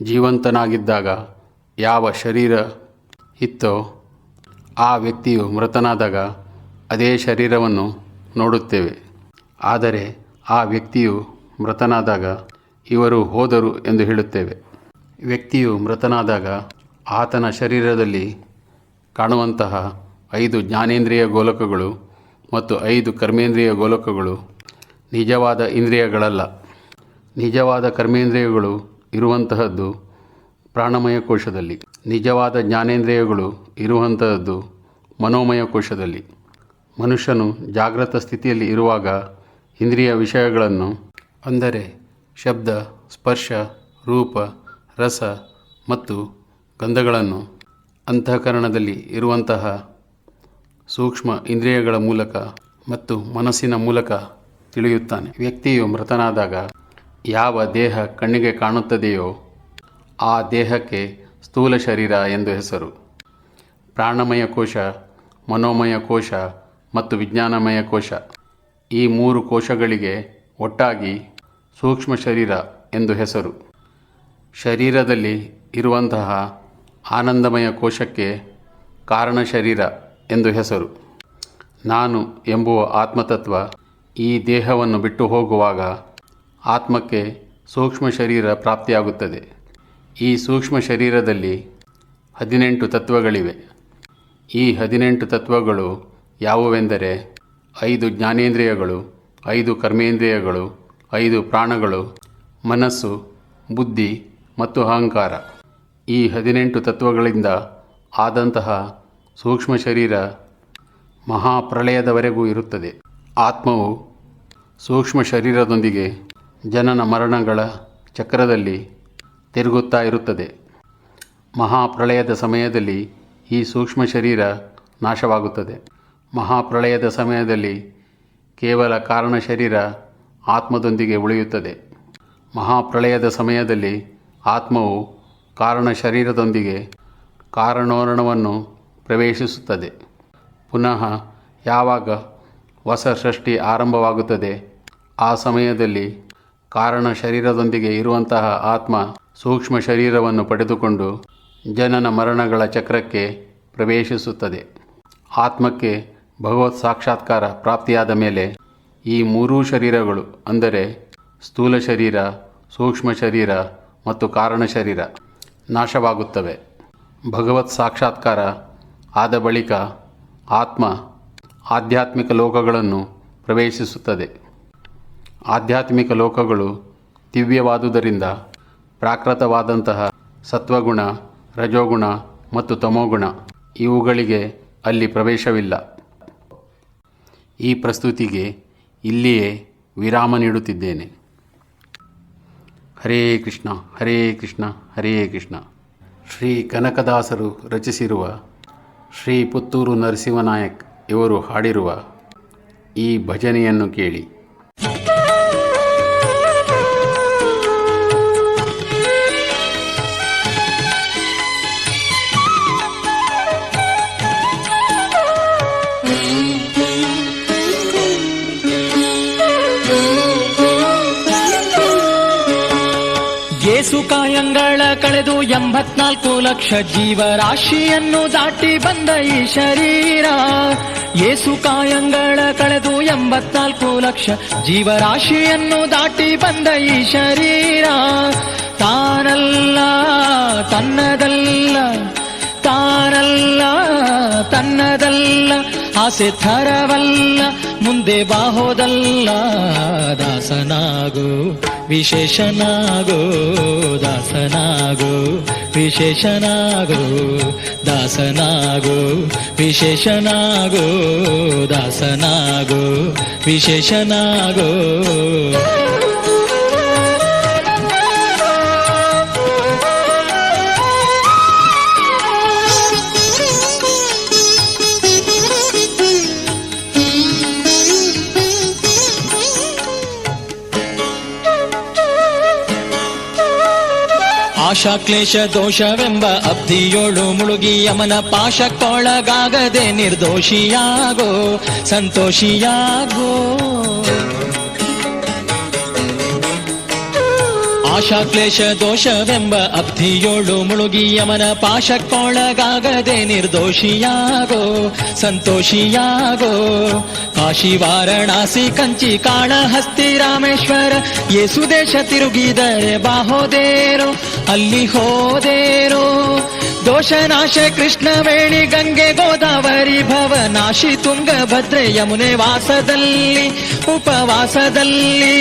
ಜೀವಂತನಾಗಿದ್ದಾಗ ಯಾವ ಶರೀರ ಇತ್ತೋ ಆ ವ್ಯಕ್ತಿಯು ಮೃತನಾದಾಗ ಅದೇ ಶರೀರವನ್ನು ನೋಡುತ್ತೇವೆ. ಆದರೆ ಆ ವ್ಯಕ್ತಿಯು ಮೃತನಾದಾಗ ಇವರು ಹೋದರು ಎಂದು ಹೇಳುತ್ತೇವೆ. ವ್ಯಕ್ತಿಯು ಮೃತನಾದಾಗ ಆತನ ಶರೀರದಲ್ಲಿ ಕಾಣುವಂತಹ 5 ಜ್ಞಾನೇಂದ್ರಿಯ ಗೋಲಕಗಳು ಮತ್ತು 5 ಕರ್ಮೇಂದ್ರಿಯ ಗೋಲಕಗಳು ನಿಜವಾದ ಇಂದ್ರಿಯಗಳಲ್ಲ. ನಿಜವಾದ ಕರ್ಮೇಂದ್ರಿಯಗಳು ಇರುವಂತಹದ್ದು ಪ್ರಾಣಮಯ ಕೋಶದಲ್ಲಿ. ನಿಜವಾದ ಜ್ಞಾನೇಂದ್ರಿಯಗಳು ಇರುವಂತಹದ್ದು ಮನೋಮಯ ಕೋಶದಲ್ಲಿ. ಮನುಷ್ಯನು ಜಾಗೃತ ಸ್ಥಿತಿಯಲ್ಲಿ ಇರುವಾಗ ಇಂದ್ರಿಯ ವಿಷಯಗಳನ್ನು, ಅಂದರೆ ಶಬ್ದ, ಸ್ಪರ್ಶ, ರೂಪ, ರಸ ಮತ್ತು ಗಂಧಗಳನ್ನು ಅಂತಃಕರಣದಲ್ಲಿ ಇರುವಂತಹ ಸೂಕ್ಷ್ಮ ಇಂದ್ರಿಯಗಳ ಮೂಲಕ ಮತ್ತು ಮನಸ್ಸಿನ ಮೂಲಕ ತಿಳಿಯುತ್ತಾನೆ. ವ್ಯಕ್ತಿಯು ಮೃತನಾದಾಗ ಯಾವ ದೇಹ ಕಣ್ಣಿಗೆ ಕಾಣುತ್ತದೆಯೋ ಆ ದೇಹಕ್ಕೆ ಸ್ಥೂಲ ಶರೀರ ಎಂದು ಹೆಸರು. ಪ್ರಾಣಮಯ ಕೋಶ, ಮನೋಮಯ ಕೋಶ ಮತ್ತು ವಿಜ್ಞಾನಮಯ ಕೋಶ, ಈ 3 ಕೋಶಗಳಿಗೆ ಒಟ್ಟಾಗಿ ಸೂಕ್ಷ್ಮ ಶರೀರ ಎಂದು ಹೆಸರು. ಶರೀರದಲ್ಲಿ ಇರುವಂತಹ ಆನಂದಮಯ ಕೋಶಕ್ಕೆ ಕಾರಣ ಶರೀರ ಎಂದು ಹೆಸರು. ನಾನು ಎಂಬುವ ಆತ್ಮತತ್ವ ಈ ದೇಹವನ್ನು ಬಿಟ್ಟು ಹೋಗುವಾಗ ಆತ್ಮಕ್ಕೆ ಸೂಕ್ಷ್ಮ ಶರೀರ ಪ್ರಾಪ್ತಿಯಾಗುತ್ತದೆ. ಈ ಸೂಕ್ಷ್ಮ ಶರೀರದಲ್ಲಿ 18 ತತ್ವಗಳಿವೆ. ಈ 18 ತತ್ವಗಳು ಯಾವುವೆಂದರೆ 5 ಜ್ಞಾನೇಂದ್ರಿಯಗಳು, 5 ಕರ್ಮೇಂದ್ರಿಯಗಳು, 5 ಪ್ರಾಣಗಳು, ಮನಸ್ಸು, ಬುದ್ಧಿ ಮತ್ತು ಅಹಂಕಾರ. ಈ 18 ತತ್ವಗಳಿಂದ ಆದಂತಹ ಸೂಕ್ಷ್ಮ ಶರೀರ ಮಹಾಪ್ರಳಯದವರೆಗೂ ಇರುತ್ತದೆ. ಆತ್ಮವು ಸೂಕ್ಷ್ಮ ಶರೀರದೊಂದಿಗೆ ಜನನ ಮರಣಗಳ ಚಕ್ರದಲ್ಲಿ ತಿರುಗುತ್ತಾ ಇರುತ್ತದೆ. ಮಹಾಪ್ರಳಯದ ಸಮಯದಲ್ಲಿ ಈ ಸೂಕ್ಷ್ಮ ಶರೀರ ನಾಶವಾಗುತ್ತದೆ. ಮಹಾಪ್ರಳಯದ ಸಮಯದಲ್ಲಿ ಕೇವಲ ಕಾರಣ ಶರೀರ ಆತ್ಮದೊಂದಿಗೆ ಉಳಿಯುತ್ತದೆ. ಮಹಾಪ್ರಳಯದ ಸಮಯದಲ್ಲಿ ಆತ್ಮವು ಕಾರಣ ಶರೀರದೊಂದಿಗೆ ಕಾರಣೋರಣವನ್ನು ಪ್ರವೇಶಿಸುತ್ತದೆ. ಪುನಃ ಯಾವಾಗ ಹೊಸ ಸೃಷ್ಟಿ ಆರಂಭವಾಗುತ್ತದೆ ಆ ಸಮಯದಲ್ಲಿ ಕಾರಣ ಶರೀರದೊಂದಿಗೆ ಇರುವಂತಹ ಆತ್ಮ ಸೂಕ್ಷ್ಮ ಶರೀರವನ್ನು ಪಡೆದುಕೊಂಡು ಜನನ ಮರಣಗಳ ಚಕ್ರಕ್ಕೆ ಪ್ರವೇಶಿಸುತ್ತದೆ. ಆತ್ಮಕ್ಕೆ ಭಗವತ್ ಸಾಕ್ಷಾತ್ಕಾರ ಪ್ರಾಪ್ತಿಯಾದ ಮೇಲೆ ಈ 3 ಶರೀರಗಳು, ಅಂದರೆ ಸ್ಥೂಲ ಶರೀರ, ಸೂಕ್ಷ್ಮ ಶರೀರ ಮತ್ತು ಕಾರಣ ಶರೀರ ನಾಶವಾಗುತ್ತವೆ. ಭಗವತ್ ಸಾಕ್ಷಾತ್ಕಾರ ಆದ ಬಳಿಕ ಆತ್ಮ ಆಧ್ಯಾತ್ಮಿಕ ಲೋಕಗಳನ್ನು ಪ್ರವೇಶಿಸುತ್ತದೆ. ಆಧ್ಯಾತ್ಮಿಕ ಲೋಕಗಳು ದಿವ್ಯವಾದುದರಿಂದ ಪ್ರಾಕೃತವಾದಂತಹ ಸತ್ವಗುಣ, ರಜೋಗುಣ ಮತ್ತು ತಮೋಗುಣ ಇವುಗಳಿಗೆ ಅಲ್ಲಿ ಪ್ರವೇಶವಿಲ್ಲ. ಈ ಪ್ರಸ್ತುತಿಗೆ ಇಲ್ಲಿಯೇ ವಿರಾಮ ನೀಡುತ್ತಿದ್ದೇನೆ. ಹರೇ ಕೃಷ್ಣ ಹರೇ ಕೃಷ್ಣ ಹರೇ ಕೃಷ್ಣ. ಶ್ರೀ ಕನಕದಾಸರು ರಚಿಸಿರುವ ಶ್ರೀ ಪುತ್ತೂರು ನರಸಿಂಹನಾಯಕ್ ಇವರು ಹಾಡಿರುವ ಈ ಭಜನೆಯನ್ನು ಕೇಳಿ. ಏಸುಕಾಯಂಗಳ ಕಳೆದು 84 ಲಕ್ಷ ಜೀವರಾಶಿಯನ್ನು ದಾಟಿ ಬಂದ ಈ ಶರೀರ. ಏಸುಕಾಯಂಗಳ ಕಳೆದು 84 ಲಕ್ಷ ಜೀವರಾಶಿಯನ್ನು ದಾಟಿ ಬಂದ ಈ ಶರೀರ. ತಾನಲ್ಲ ತನ್ನದಲ್ಲ, ತಾನಲ್ಲ ತನ್ನದಲ್ಲ, ಆಸೆ ಥರವಲ್ಲ, ಮುಂದೆ ಬಾಹೋದಲ್ಲ. ದಾಸನಾಗೋ ವಿಶೇಷನಾಗೋ, ದಾಸನಾಗೋ ವಿಶೇಷನಾಗೋ, ದಾಸನಾಗೋ ವಿಶೇಷನಾಗೋ, ದಾಸನಾಗೋ ವಿಶೇಷನಾಗೋ. ಆಶಾಕ್ಲೇಶ ದೋಷವೆಂಬ ಅಬ್ಧಿಯೋಳು ಮುಳುಗಿ ಯಮನ ಪಾಶಕ್ಕೊಳಗಾಗದೆ ನಿರ್ದೋಷಿಯಾಗೋ ಸಂತೋಷಿಯಾಗೋ. ಆಶಾಕ್ಲೇಶ ದೋಷವೆಂಬ ಅಬ್ಧಿಯೋಳು ಮುಳುಗಿ ಯಮನ ಪಾಶಕ್ಕೊಳಗಾಗದೆ ನಿರ್ದೋಷಿಯಾಗೋ ಸಂತೋಷಿಯಾಗೋ. ಕಾಶಿ ವಾರಣಾಸಿ ಕಂಚಿ ಕಾಳಹಸ್ತಿ ರಾಮೇಶ್ವರ ಯೇಸು ದೇಶ ತಿರುಗಿದರೆ ಬಾಹೋದೇರೋ ಅಲ್ಲಿ ಹೋದೇರೋ. ದೋಷನಾಶ ಕೃಷ್ಣವೇಣಿ ಗಂಗೆ ಗೋದಾವರಿ ಭವನಾಶಿ ತುಂಗಭದ್ರೆ ಯಮುನೆ ವಾಸದಲ್ಲಿ ಉಪವಾಸದಲ್ಲಿ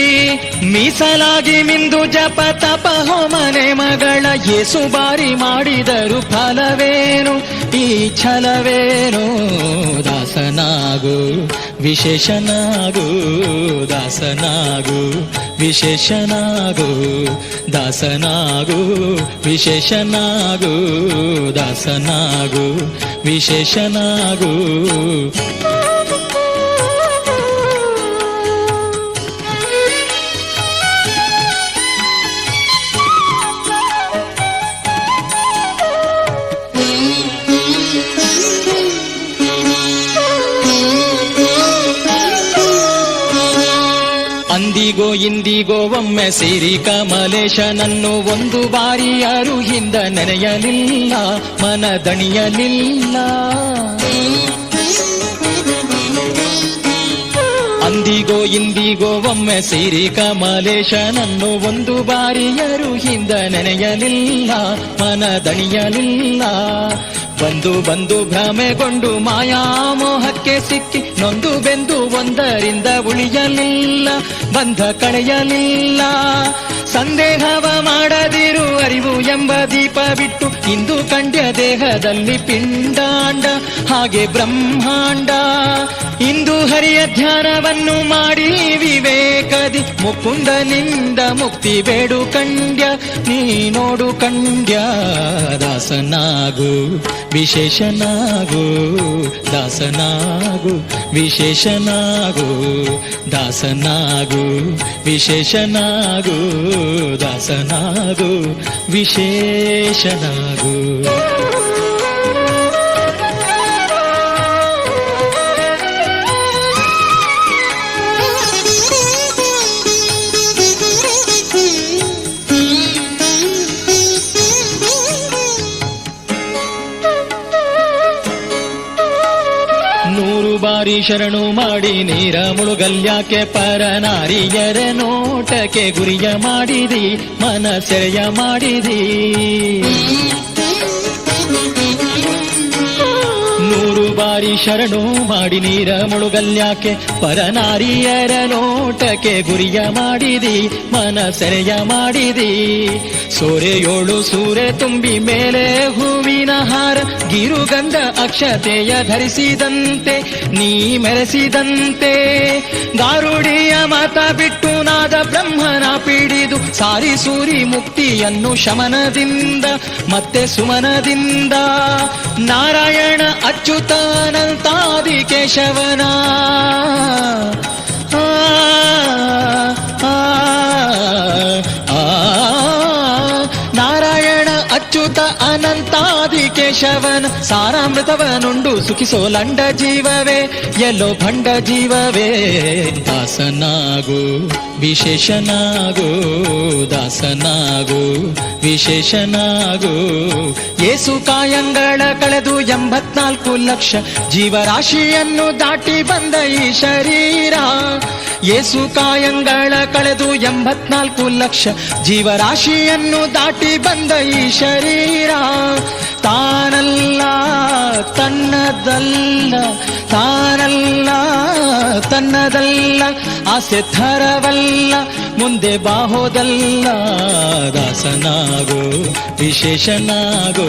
ಮೀಸಲಾಗಿ ಮಿಂದು ಜಪ ತಪ ಹೋಮನೆ ಮಗಳ ಯೇಸು ಬಾರಿ ಮಾಡಿದರು ಫಲವೇನು ಈ ಛಲವೇನು. ದಾಸನಾಗು ವಿಶೇಷನಾಗು ದಾಸನಾಗು ವಿಶೇಷನಾಗು ದಾಸನಾಗು ವಿಶೇಷನಾಗು ದಾಸನಾಗು ವಿಶೇಷನಾಗು. ಅಂದಿಗೋ ಇಂದಿಗೋ ಒಮ್ಮೆ ಸಿರಿ ಕಮಲೇಶನನ್ನು ಒಂದು ಬಾರಿ ಯಾರು ಹಿಂದ ನೆನೆಯಲಿಲ್ಲ ಮನದಣಿಯಲಿಲ್ಲ. ಅಂದಿಗೋ ಇಂದಿಗೋ ಒಮ್ಮೆ ಸಿರಿ ಕಮಲೇಶನನ್ನು ಒಂದು ಬಾರಿ ಯಾರು ಹಿಂದ ನೆನೆಯಲಿಲ್ಲ ಮನದಣಿಯಲಿಲ್ಲ. ಬಂದು ಬಂದು ಭ್ರಮೆಗೊಂಡು ಮಾಯಾಮೋಹಕ್ಕೆ ಸಿಕ್ಕಿ ನೊಂದು ಬೆಂದು ಒಂದರಿಂದ ಉಳಿಯಲಿಲ್ಲ ಬಂಧ ಕಳೆಯಲಿಲ್ಲ. ಸಂದೇಹವ ಮಾಡದಿರು ಅರಿವು ಎಂಬ ದೀಪ ಬಿಟ್ಟು ಇಂದು ಕಂಡ್ಯ ದೇಹದಲ್ಲಿ ಪಿಂಡಾಂಡ ಹಾಗೆ ಬ್ರಹ್ಮಾಂಡ. ಇಂದು ಹರಿಯ ಧ್ಯಾನವನ್ನು ಮಾಡಿ ವಿವೇಕದಿ ಮುಕುಂದನಿಂದ ಮುಕ್ತಿ ಬೇಡು ಕಂಡ್ಯ ನೀ ನೋಡು ಕಂಡ್ಯ. ದಾಸನಾಗು ವಿಶೇಷನಾಗು ದಾಸನಾಗು ವಿಶೇಷನಾಗು ದಾಸನಾಗು ವಿಶೇಷನಾಗು ದಾಸನಾಗು ವಿಶೇಷನಾಗು. ಬಾರಿ ಶರಣು ಮಾಡಿ ನೀರ ಮುಳುಗಲ್ಯಾಕೆ ಪರನಾರಿಯರ ನೋಟಕ್ಕೆ ಗುರಿಯ ಮಾಡಿದಿ ಮನ ಸೆಳೆಯ ಮಾಡಿದಿ. ನೂರು ಬಾರಿ ಶರಣು ಮಾಡಿ ನೀರ ಮುಳುಗಲ್ಯಾಕೆ ಪರನಾರಿಯರ ನೋಟಕ್ಕೆ ಗುರಿಯ ಮಾಡಿದಿ ಮನ ಸೆರೆಯ ಮಾಡಿದಿ. ಸೋರೆಯೋಳು ಸೂರೆ ತುಂಬಿ ಮೇಲೆ ಹೂವಿನ ಹಾರ ಗಿರುಗಂಧ ಅಕ್ಷತೆಯ ಧರಿಸಿದಂತೆ ನೀ ಮೆರೆಸಿದಂತೆ. ಗಾರುಡಿಯ ಮಾತ ಬಿಟ್ಟು ನಾದ ಬ್ರಹ್ಮನ ಪಿಡಿದು ಸಾರಿ ಸೂರಿ ಮುಕ್ತಿಯನ್ನು ಶಮನದಿಂದ ಮತ್ತೆ ಸುಮನದಿಂದ. ನಾರಾಯಣ ಅಚ್ಯುತಾನಂತಾದಿ ಕೇಶವನ ನಾರಾಯಣ ಅಚ್ಯುತ ಅನಂತಾದಿ ಕೇಶವನ ಸಾರಾಮೃತವನುಂಡು ಸುಖಿಸೋ ಲಂಡ ಜೀವವೇ ಎಲ್ಲೋ ಭಂಡ ಜೀವವೇ. ದಾಸನಾಗು ವಿಶೇಷನಾಗು ದಾಸನಾಗು ವಿಶೇಷನಾಗು. ಏಸು ಕಾಯಂಗಳ ಕಳೆದು 84 ಲಕ್ಷ ಜೀವರಾಶಿಯನ್ನು ದಾಟಿ ಬಂದ ಈ ಶರೀರ. ಏಸು ಕಾಯಂಗಳ ಕಳೆದು 84 ಲಕ್ಷ ಜೀವರಾಶಿಯನ್ನು ದಾಟಿ ಬಂದ ಈ ಶರೀರ. ತಾನಲ್ಲ ತನ್ನದಲ್ಲ ತಾನಲ್ಲ ತನ್ನದಲ್ಲ ಆಸೆ ಥರವಲ್ಲ ಮುಂದೆ ಬಾಹೋದಲ್ಲ. ದಾಸನಾಗೋ ವಿಶೇಷನಾಗೋ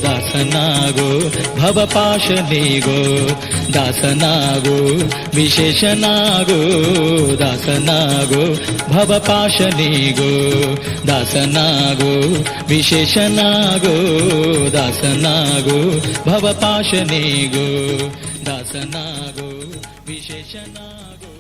ದಾಸನಾಗೋ ಭವಪಾಶನಿಗೋ ದಾಸನಾಗೋ ವಿಶೇಷನಾಗೋ ದಾಸನಾಗೋ ಭವಪಾಶನಿಗೋ ದಾಸನಾಗೋ ವಿಶೇಷನಾಗೋ ದಾಸನಾಗೋ ಭವಪಾಶನಿಗೋ ದಾಸನಾಗೋ ವಿಶೇಷನಾಗೋ.